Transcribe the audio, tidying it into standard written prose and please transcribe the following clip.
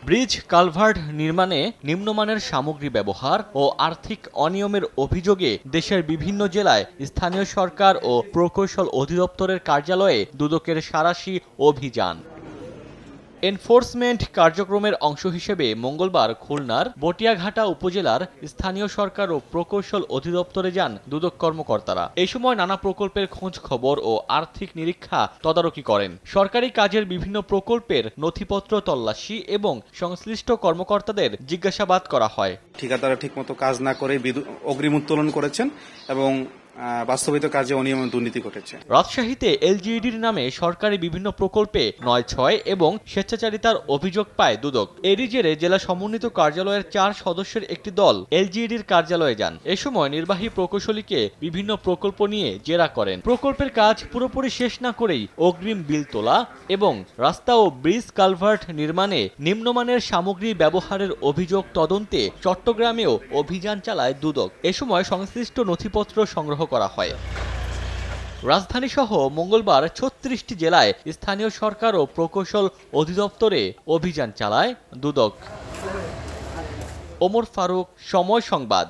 Bridge culvert নির্মাণে নিম্নমানের সামগ্রী ব্যবহার ও আর্থিক অনিয়মের অভিযোগে দেশের বিভিন্ন জেলায় স্থানীয় সরকার ও প্রকৌশল অধিদপ্তরের কার্যালয়ে দুদকের সাঁড়াশি অভিযান। এনফোর্সমেন্ট কার্যক্রমের অংশ হিসেবে মঙ্গলবার খুলনার বটিয়াঘাটা উপজেলার স্থানীয় সরকার ও প্রকৌশল অধিদপ্তরে যান দুদক কর্মকর্তারা। এই সময় নানা প্রকল্পের খোঁজ খবর ও আর্থিক নিরীক্ষা তদারকি করেন। সরকারি কাজের বিভিন্ন প্রকল্পের নথিপত্র তল্লাশি এবং সংশ্লিষ্ট কর্মকর্তাদের জিজ্ঞাসাবাদ করা হয়। ঠিকাদাররা ঠিকমতো কাজ না করে অগ্রিম উত্তোলন করেছেন এবং বাস্তবিত কাজে অনিয়ম দুর্নীতি ঘটেছে। রাজশাহীতে এলজিইডির নামে সরকারি বিভিন্ন প্রকল্পে ৯/৬ এবং স্বেচ্ছাচারিতার অভিযোগ পায় দুদক। এরই জেরে জেলা সমন্বিত কার্যালয়ের ৪ সদস্যের একটি দল এলজিইডির কার্যালয়ে যান। এ সময় নির্বাহী প্রকৌশলীকে বিভিন্ন প্রকল্প নিয়ে জেরা করেন। প্রকল্পের কাজ পুরোপুরি শেষ না করেই অগ্রিম বিল তোলা এবং রাস্তা ও ব্রিজ কালভার্ট নির্মাণে নিম্নমানের সামগ্রী ব্যবহারের অভিযোগ তদন্তে চট্টগ্রামেও অভিযান চালায় দুদক। এ সময় সংশ্লিষ্ট নথিপত্র সংগ্রহ করা হয়। রাজধানীসহ মঙ্গলবার ৩৬টি জেলায় স্থানীয় সরকার ও প্রকৌশল অধিদপ্তরে অভিযান চালায় দুদক। ওমর ফারুক, সময় সংবাদ।